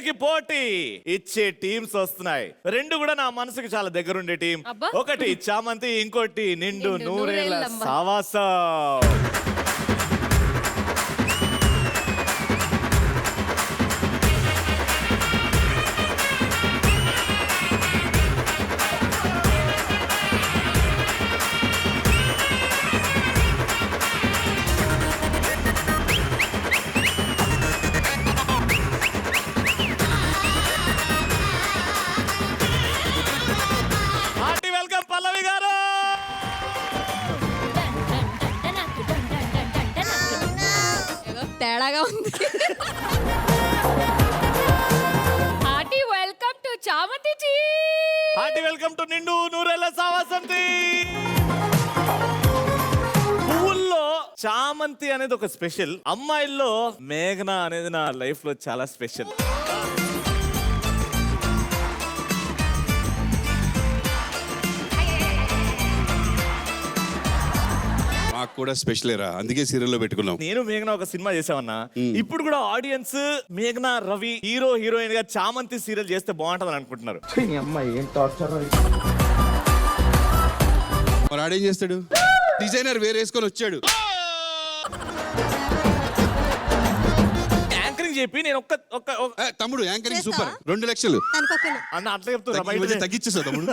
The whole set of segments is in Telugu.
వీళ్ళకి పోటీ ఇచ్చే టీమ్స్ వస్తున్నాయి. రెండు కూడా నా మనసుకు చాలా దగ్గరుండే టీం. అబ్బా. ఒకటి చామంతి, ఇంకోటి నిండు నిండు నూరేళ్ల నూరేళ్ళమ్మ. సావాసం. హార్టీ వెల్కమ్ పల్లవి గారు. తేడాగా ఉంది. హార్టీ వెల్కమ్ టు చామంతి జీ. హార్టీ వెల్కమ్ టు నిండు నూరేళ్ల సావాసం టీం. పువ్వుల్లో చామంతి అనేది ఒక స్పెషల్. అమ్మాయిల్లో మేఘన అనేది నా లైఫ్ లో చాలా స్పెషల్. మాకు కూడా స్పెషలేరా, అందుకే సీరియల్లో పెట్టుకున్నాం. నేను మేఘన ఒక సినిమా చేసామన్నా. ఇప్పుడు కూడా ఆడియన్స్ మేఘన, రవి హీరో హీరోయిన్ గా చామంతి సీరియల్ చేస్తే బాగుంటదని అనుకుంటున్నారు. మరి ఆడేం చేస్తాడు? డిజైనర్ వేరే వేసుకొని వచ్చాడు. యాంకరింగ్ చెప్పి నేను తమ్ముడు యాంకరింగ్ సూపర్, 2 లక్షలు అన్న అట్లా చెప్తున్నా. తగ్గించేసా తమ్ముడు.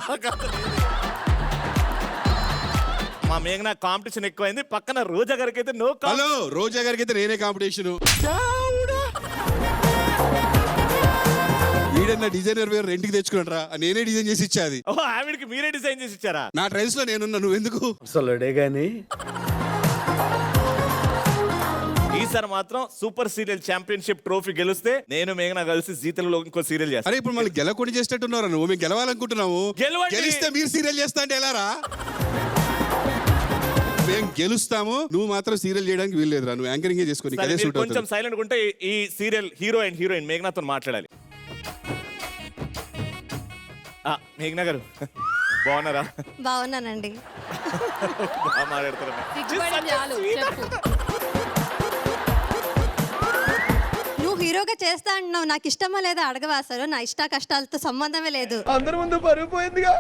మా మేఘన కాంపిటీషన్ ఎక్కువైంది. పక్కన రోజా గారికి అయితే నో. హలో, రోజా గారికి అయితే నేనే కాంపిటీషన్. ఈడన్నా డిజైనర్ వేరే రెంట్కి తెచ్చుకున్నారా, నేనే డిజైన్ చేసి ఇచ్చాది. ఆవిడకి మీరే డిజైన్ చేసి ఇచ్చారా? నా ట్రైల్స్ లో నేనున్నా, నువ్వెందుకు? ఈసారి మాత్రం సూపర్ సీరియల్ ఛాంపియన్షిప్ ట్రోఫీ గెలిస్తే నేను మేఘన కలిసి జీ తెలుగులో ఇంకో సీరియల్ చేస్తాను. అరే ఇప్పుడు మళ్ళీ గెలకొని చేసేటట్టున్నారా? నువ్వు మేము గెలవాలనుకుంటున్నాము. గెలవండి. గెలిస్తే మీరు సీరియల్ చేస్తా అంటే ఎలారా? మేము గెలుస్తాము, నువ్వు మాత్రం సీరియల్ చేయడానికి వీల్లేదురా. నువ్వు యాంకరింగ్ చేసుకోని సరే, మీరు కొంచెం సైలెంట్ ఉంటే ఈ సీరియల్ హీరో అండ్ హీరోయిన్ మేఘనాతో మాట్లాడాలి. మేఘనా గారు బాగున్నారా? బాగున్నానండి. బాగా మాట్లాడతారు. సిగ్గుపడి చాలు, చెప్పు. నువ్వు హీరోగా చేస్తా అంటున్నావు, నాకు ఇష్టమా లేదా అడగవా? అసలు నా ఇష్ట కష్టాలతో సంబంధమే లేదు. అందరి ముందు పరుగు పోయిందిగా.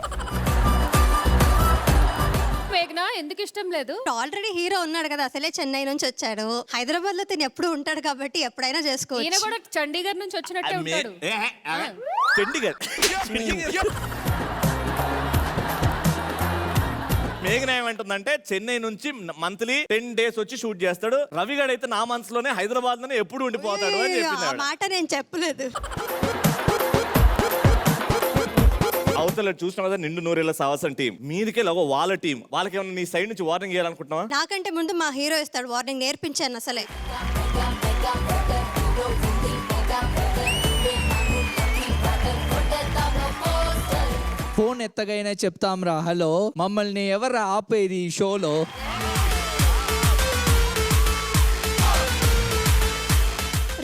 మేఘనా ఎందుకు ఇష్టం లేదు? ఆల్రెడీ హీరో ఉన్నాడు కదా, అసలే చెన్నై నుంచి వచ్చాడు. హైదరాబాద్ లో తిని ఎప్పుడు ఉంటాడు కాబట్టి ఎప్పుడైనా ఈయన చేసుకోవచ్చు. కూడా చండీగఢ్ నుంచి వచ్చినట్టే ఉంటాడు. చండీగఢ్. మేఘన ఏమంటుందంటే చెన్నై నుంచి మంత్లీ 10 days వచ్చి షూట్ చేస్తాడు. రవి గారు అయితే నా మనసులోనే హైదరాబాద్ లోనే ఎప్పుడు ఉండిపోతాడు అని ఆ చెప్పింది. మాట నేను చెప్పలేదు. అవతల చూసిన కదా నిండు నూరేళ్ల సావాసం టీం, మీదికే వాళ్ళ టీం. వాళ్ళకి ఏమన్నా నీ సైడ్ నుంచి వార్నింగ్ చేయాలనుకుంటున్నావా? నాకంటే ముందు మా హీరో ఇస్తాడు వార్నింగ్. నేర్పించాను అసలే. ఫోన్ ఎత్తగైనా చెప్తాంరా హలో, మమ్మల్ని ఎవరు ఆపేది ఈ షోలో?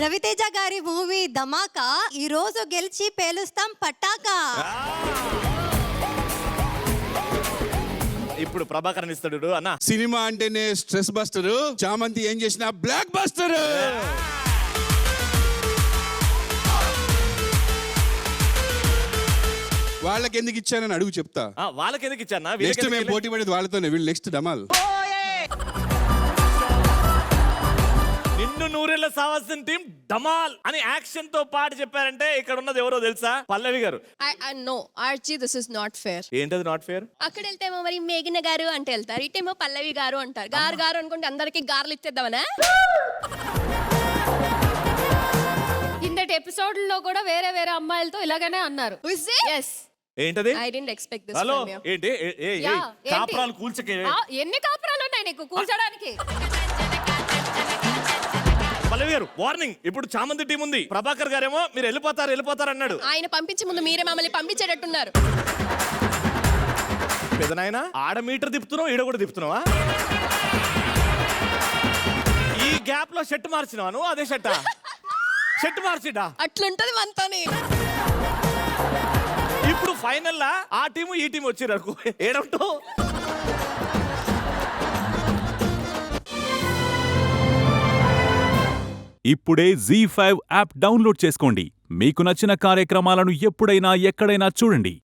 రవితేజ గారి మూవీ ధమాకా ఈ రోజు గెలిచి పేలుస్తాం పటాకా. ఇప్పుడు ప్రభాకరన్ ఇస్తాడు అన్న. సినిమా అంటేనే స్ట్రెస్ బస్టర్, చామంతి ఏం చేసినా బ్లాక్ బస్టర్. వాళ్ళకి ఎందుకు ఇచ్చానని అడుగు, చెప్తా. వాళ్ళకి ఎందుకు ఇచ్చానా? నెక్స్ట్ మేము పోటీ పడేది వాళ్ళతోనే. వీళ్ళు నెక్స్ట్ డమాల్. నిన్ను నూరేళ్ల సావాసం టీం డమాల్ అని యాక్షన్ తో పాటు చెప్పారంటే ఇక్కడ ఉన్నది ఎవరో తెలుసా? పల్లవి గారు. No Archie, this is not fair. ఏంటది నాట్ ఫేర్? అక్కడ వెళ్తేమో మరి మేఘన గారు అంటే వెళ్తారు, ఇటేమో పల్లవి గారు అంటారు. గారు గారు అనుకుంటే అందరికి గార్లు ఇచ్చేద్దామనా? ఇందటి ఎపిసోడ్ లో కూడా వేరే వేరే అమ్మాయిలతో ఇలాగనే అన్నారు. Yes. ఏంటది? I didn't expect this hello from you. ఏంటి? యా, కాపురాలు కూల్చకే. ఎన్ని కాపురాలు ఉన్నాయి నీకు కూల్చడానికి? పల్లవి గారు వార్నింగ్. ఇప్పుడు చామంతి టీం ఉంది. ప్రభాకర్ గారేమో మీరు వెళ్ళిపోతారు అన్నాడు. ఆయన పంపించే ముందు మీరే మమ్మల్ని పంపించేటట్టున్నారు. పెదనాయన ఆడ మీటర్ తిప్పుతున్నావు, ఈడ కూడా తిప్పుతున్నావా? ఈ గ్యాప్ లో షర్ట్ మార్చినావా నువ్వు? అదే షర్ట్ మార్చిడా? అట్లుంటది మనతోని. ఇప్పుడు ఫైనల్ లా ఆ టీము ఈ టీం వచ్చారు. ఏడంటో ఇప్పుడే ZEE5 యాప్ డౌన్లోడ్ చేసుకోండి. మీకు నచ్చిన కార్యక్రమాలను ఎప్పుడైనా ఎక్కడైనా చూడండి